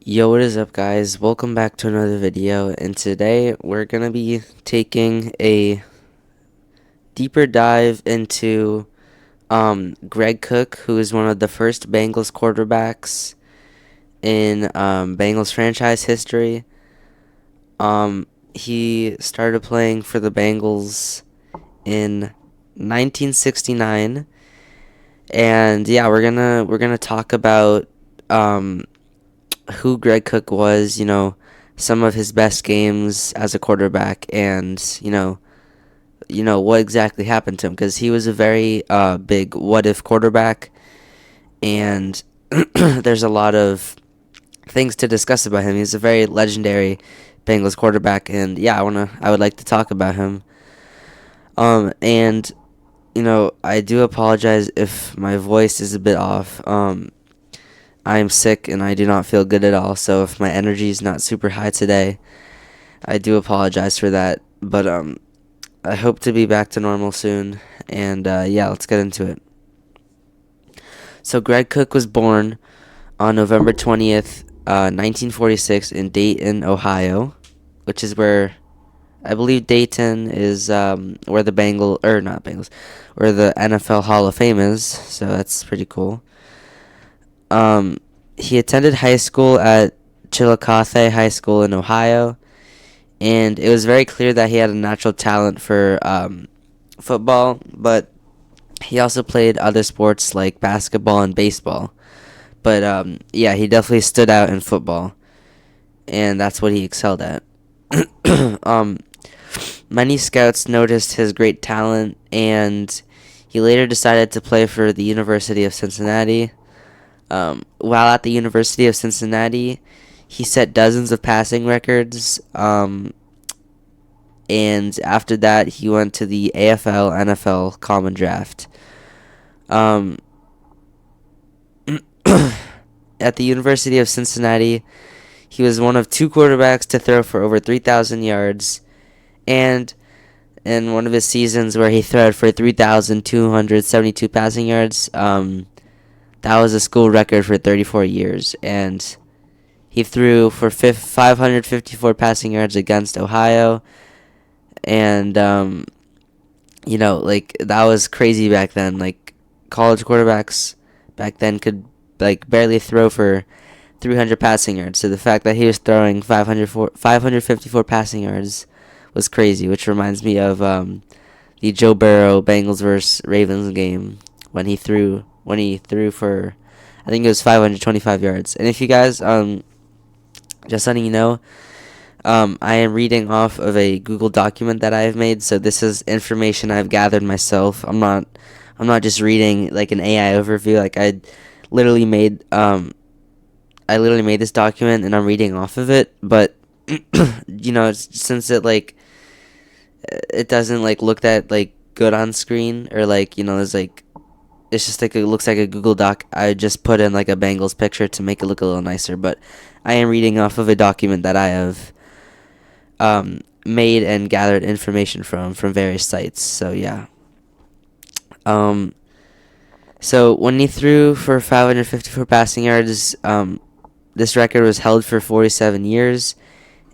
Yo, what is up, guys? Welcome back to another video, and today we're gonna be taking a deeper dive into Greg Cook, who is one of the first Bengals quarterbacks in Bengals franchise history. He started playing for the Bengals in 1969, and yeah, we're gonna talk about who Greg Cook was, some of his best games as a quarterback, and what exactly happened to him, because he was a very big what if quarterback, and there's a lot of things to discuss about him. He's a very legendary Bengals quarterback, and yeah, I would like to talk about him. And I do apologize if my voice is a bit off. I am sick and I do not feel good at all, so if my energy is not super high today, I do apologize for that. But I hope to be back to normal soon, and yeah, let's get into it. So Greg Cook was born on November 20th, 1946 in Dayton, Ohio, which is where I believe Dayton is where the where the NFL Hall of Fame is. So that's pretty cool. He attended high school at Chillicothe High School in Ohio, and it was very clear that he had a natural talent for football, but he also played other sports like basketball and baseball. But yeah, he definitely stood out in football, and that's what he excelled at. um, Many scouts noticed his great talent, and he later decided to play for the University of Cincinnati. While at the University of Cincinnati, he set dozens of passing records. And after that, he went to the AFL NFL Common Draft. Um, at the University of Cincinnati, he was one of two quarterbacks to throw for over 3,000 yards, and in one of his seasons where he threw for 3,272 passing yards, that was a school record for 34 years, and he threw for 554 passing yards against Ohio, and that was crazy back then. Like, college quarterbacks back then could barely throw for 300 passing yards. So the fact that he was throwing 554 passing yards was crazy, which reminds me of the Joe Burrow Bengals versus Ravens game when he threw for, I think it was 525 yards. And if you guys, just letting you know, I am reading off of a Google document that I have made, so this is information I've gathered myself. I'm not just reading like an AI overview. Like, literally made I literally made this document and I'm reading off of it, but since it doesn't look that good on screen, or there's it's just it looks like a Google Doc. I just put in a Bengals picture to make it look a little nicer, but I am reading off of a document that I have made and gathered information from various sites. So yeah. So when he threw for 554 passing yards, this record was held for 47 years,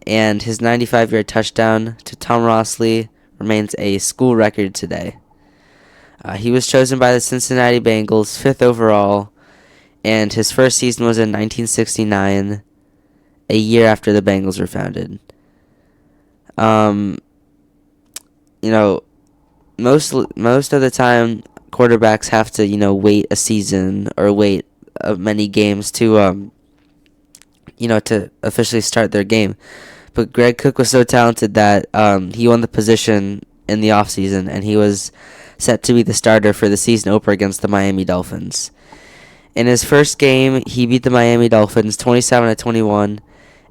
and his 95-yard touchdown to Tom Rossley remains a school record today. He was chosen by the Cincinnati Bengals 5th overall, and his first season was in 1969, a year after the Bengals were founded. Most of the time, quarterbacks have to wait a season or wait many games to to officially start their game. But Greg Cook was so talented that he won the position in the offseason, and he was set to be the starter for the season opener against the Miami Dolphins. In his first game, he beat the Miami Dolphins 27-21,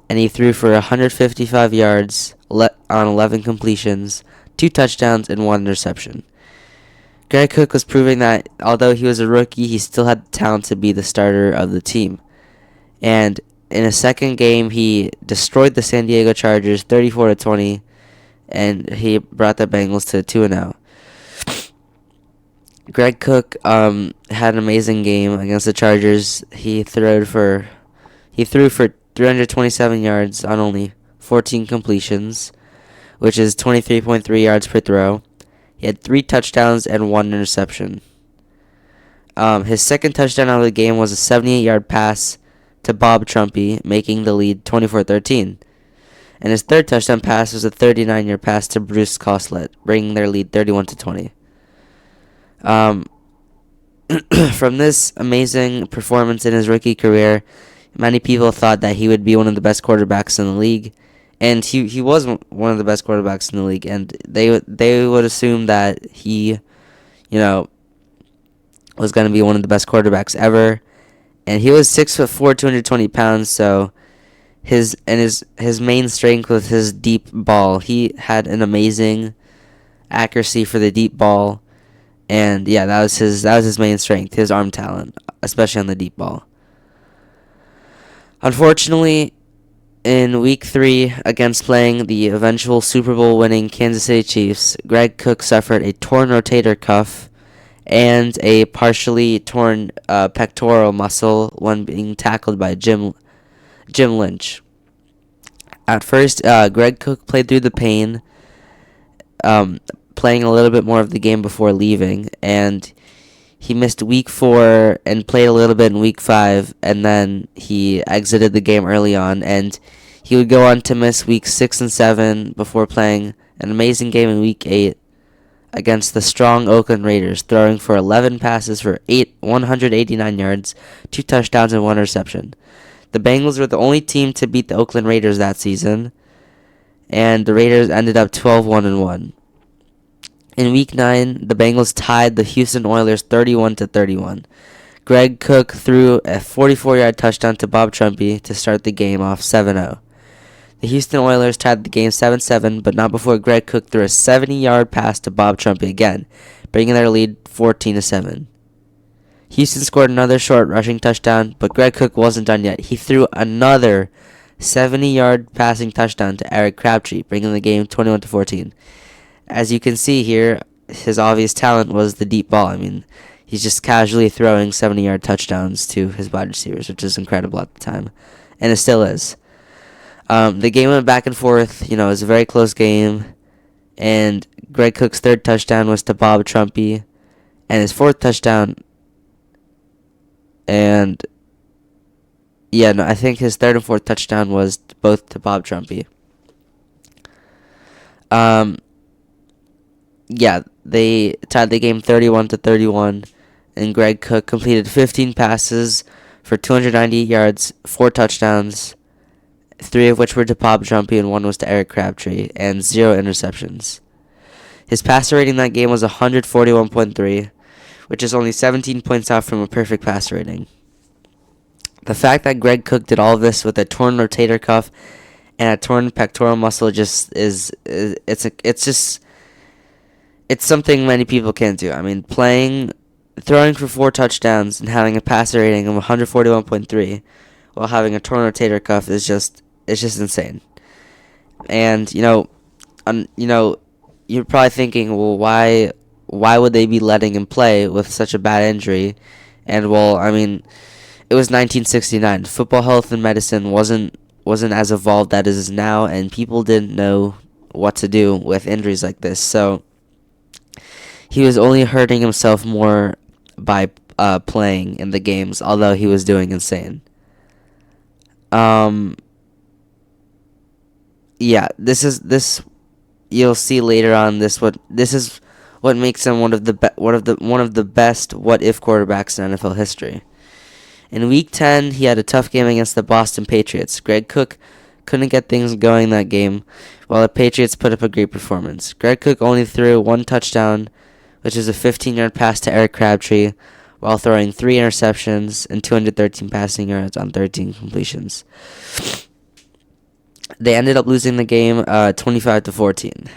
and he threw for 155 yards on 11 completions, 2 touchdowns, and 1 interception. Greg Cook was proving that although he was a rookie, he still had the talent to be the starter of the team. And in his second game, he destroyed the San Diego Chargers 34-20, and he brought the Bengals to 2-0. Greg Cook had an amazing game against the Chargers. He threw for 327 yards on only 14 completions, which is 23.3 yards per throw. He had 3 touchdowns and 1 interception. His second touchdown of the game was a 78-yard pass to Bob Trumpy, making the lead 24-13. And his third touchdown pass was a 39-yard pass to Bruce Coslet, bringing their lead 31-20. From this amazing performance in his rookie career, many people thought that he would be one of the best quarterbacks in the league, and he was one of the best quarterbacks in the league. And they would assume that he, was going to be one of the best quarterbacks ever. And he was 6'4", 220 pounds. So his main strength was his deep ball. He had an amazing accuracy for the deep ball. And yeah, that was his main strength, his arm talent, especially on the deep ball. Unfortunately, in Week 3, against playing the eventual Super Bowl winning Kansas City Chiefs, Greg Cook suffered a torn rotator cuff and a partially torn pectoral muscle when being tackled by Jim Lynch. At first, Greg Cook played through the pain, playing a little bit more of the game before leaving, and he missed Week 4 and played a little bit in Week 5, and then he exited the game early on, and he would go on to miss Week 6 and 7 before playing an amazing game in Week 8 against the strong Oakland Raiders, throwing for 11 passes for 189 yards, 2 touchdowns, and 1 interception. The Bengals were the only team to beat the Oakland Raiders that season, and the Raiders ended up 12-1-1. In Week 9, the Bengals tied the Houston Oilers 31-31. Greg Cook threw a 44-yard touchdown to Bob Trumpy to start the game off 7-0. The Houston Oilers tied the game 7-7, but not before Greg Cook threw a 70-yard pass to Bob Trumpy again, bringing their lead 14-7. Houston scored another short rushing touchdown, but Greg Cook wasn't done yet. He threw another 70-yard passing touchdown to Eric Crabtree, bringing the game 21-14. As you can see here, his obvious talent was the deep ball. I mean, he's just casually throwing 70-yard touchdowns to his wide receivers, which is incredible at the time, and it still is. The game went back and forth. It was a very close game, and Greg Cook's third touchdown was to Bob Trumpy, and his fourth touchdown, I think his third and fourth touchdown was both to Bob Trumpy. They tied the game 31-31, and Greg Cook completed 15 passes for 298 yards, 4 touchdowns, 3 of which were to Bob Trumpy and 1 was to Eric Crabtree, and 0 interceptions. His passer rating that game was 141.3, which is only 17 points out from a perfect passer rating. The fact that Greg Cook did all of this with a torn rotator cuff and a torn pectoral muscle it's something many people can't do. I mean, throwing for 4 touchdowns and having a passer rating of 141.3 while having a torn rotator cuff is just insane. And you're probably thinking, well, why would they be letting him play with such a bad injury? And well, I mean, it was 1969. Football health and medicine wasn't as evolved as it is now, and people didn't know what to do with injuries like this. So he was only hurting himself more by playing in the games, although he was doing insane. This you'll see later on. This is what makes him one of the best what if quarterbacks in NFL history. In Week 10, he had a tough game against the Boston Patriots. Greg Cook couldn't get things going that game, while the Patriots put up a great performance. Greg Cook only threw 1 touchdown, which is a 15-yard pass to Eric Crabtree, while throwing 3 interceptions and 213 passing yards on 13 completions. They ended up losing the game 25-14.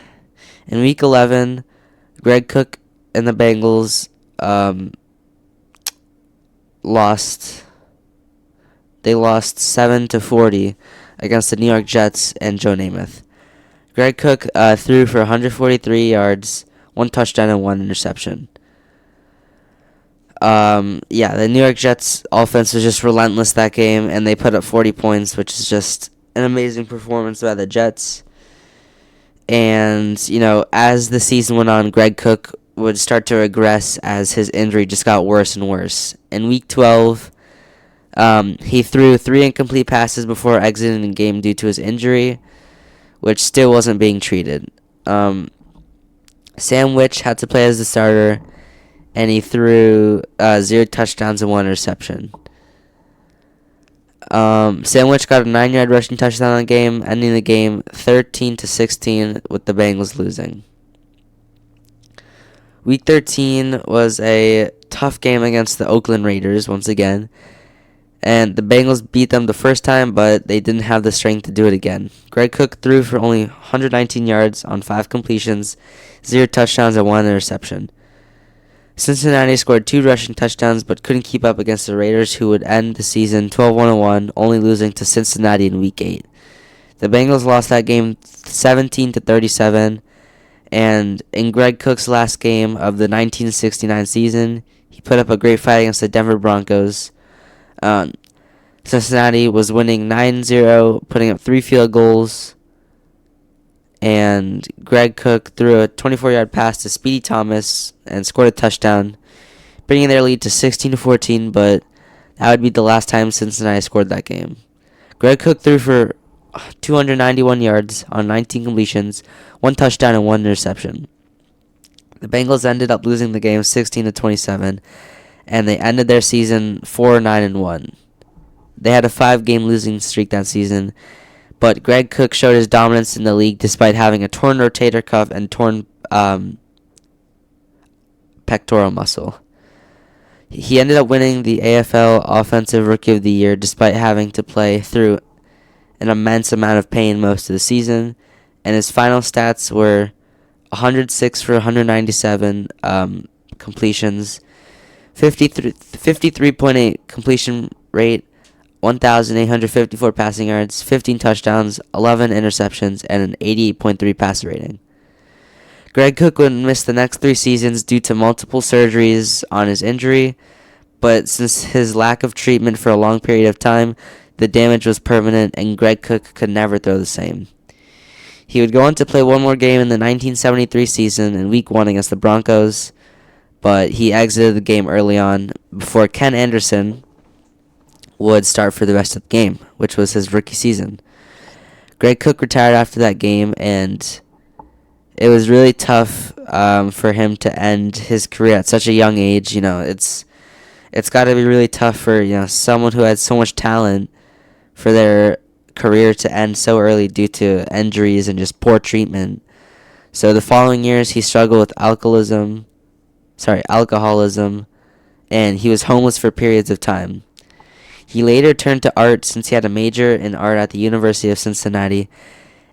In Week 11, Greg Cook and the Bengals lost. They lost 7-40 against the New York Jets and Joe Namath. Greg Cook threw for 143 yards, 1 touchdown, and 1 interception. Yeah, the New York Jets offense was just relentless that game, and they put up 40 points, which is just an amazing performance by the Jets. And, as the season went on, Greg Cook would start to regress as his injury just got worse and worse. In Week 12, he threw 3 incomplete passes before exiting the game due to his injury, which still wasn't being treated. Sam Witch had to play as the starter, and he threw 0 touchdowns and 1 interception. Sandwich got a 9-yard rushing touchdown in the game, ending the game 13-16 with the Bengals losing. Week 13 was a tough game against the Oakland Raiders once again, and the Bengals beat them the first time, but they didn't have the strength to do it again. Greg Cook threw for only 119 yards on 5 completions, 0 touchdowns, and 1 interception. Cincinnati scored 2 rushing touchdowns but couldn't keep up against the Raiders, who would end the season 12-1, only losing to Cincinnati in Week 8. The Bengals lost that game 17-37, and in Greg Cook's last game of the 1969 season, he put up a great fight against the Denver Broncos. Cincinnati was winning 9-0, putting up 3 field goals, and Greg Cook threw a 24-yard pass to Speedy Thomas and scored a touchdown, bringing their lead to 16-14, but that would be the last time Cincinnati scored that game. Greg Cook threw for 291 yards on 19 completions, 1 touchdown, and 1 interception. The Bengals ended up losing the game 16-27, and they ended their season 4-9-1. They had a 5-game losing streak that season, but Greg Cook showed his dominance in the league despite having a torn rotator cuff and torn pectoral muscle. He ended up winning the AFL Offensive Rookie of the Year despite having to play through an immense amount of pain most of the season, and his final stats were 106 for 197 completions, 53.8 completion rate, 1,854 passing yards, 15 touchdowns, 11 interceptions, and an 88.3 passer rating. Greg Cook would miss the next 3 seasons due to multiple surgeries on his injury, but since his lack of treatment for a long period of time, the damage was permanent and Greg Cook could never throw the same. He would go on to play one more game in the 1973 season in Week 1 against the Broncos, but he exited the game early on before Ken Anderson would start for the rest of the game, which was his rookie season. Greg Cook retired after that game, and it was really tough for him to end his career at such a young age. It's got to be really tough for someone who had so much talent for their career to end so early due to injuries and just poor treatment. So the following years, he struggled with alcoholism, and he was homeless for periods of time. He later turned to art since he had a major in art at the University of Cincinnati,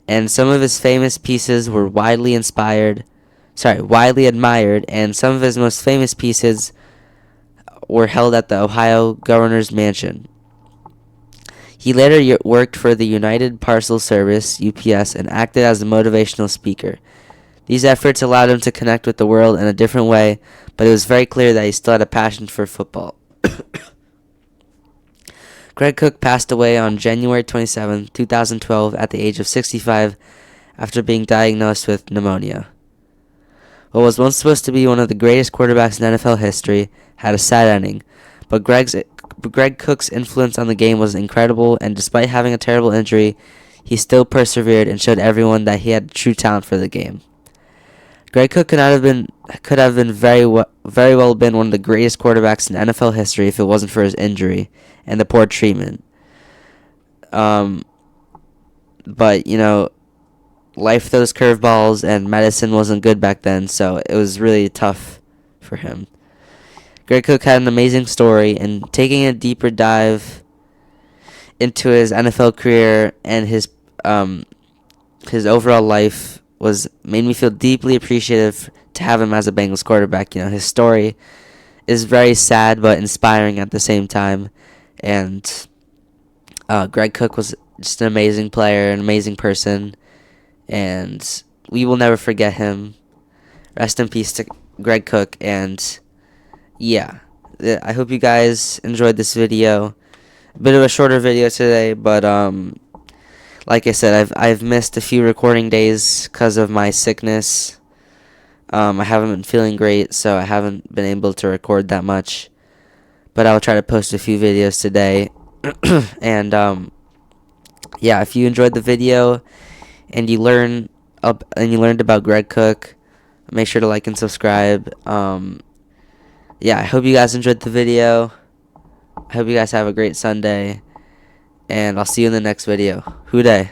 and some of his famous pieces were widely admired, and some of his most famous pieces were held at the Ohio Governor's Mansion. He later worked for the United Parcel Service, UPS, and acted as a motivational speaker. These efforts allowed him to connect with the world in a different way, but it was very clear that he still had a passion for football. Greg Cook passed away on January 27, 2012, at the age of 65 after being diagnosed with pneumonia. What was once supposed to be one of the greatest quarterbacks in NFL history had a sad ending, but Greg Cook's influence on the game was incredible, and despite having a terrible injury, he still persevered and showed everyone that he had true talent for the game. Greg Cook could have been very well been one of the greatest quarterbacks in NFL history if it wasn't for his injury and the poor treatment. But life throws curveballs, and medicine wasn't good back then, so it was really tough for him. Greg Cook had an amazing story, and taking a deeper dive into his NFL career and his overall life made me feel deeply appreciative to have him as a Bengals quarterback. His story is very sad but inspiring at the same time, and Greg Cook was just an amazing player, an amazing person, and we will never forget him. Rest in peace to Greg Cook, and yeah, I hope you guys enjoyed this video. A bit of a shorter video today, but like I said, I've missed a few recording days because of my sickness. I haven't been feeling great, so I haven't been able to record that much. But I'll try to post a few videos today. And yeah, if you enjoyed the video and you learned about Greg Cook, make sure to like and subscribe. Yeah, I hope you guys enjoyed the video. I hope you guys have a great Sunday, and I'll see you in the next video. Hoo day.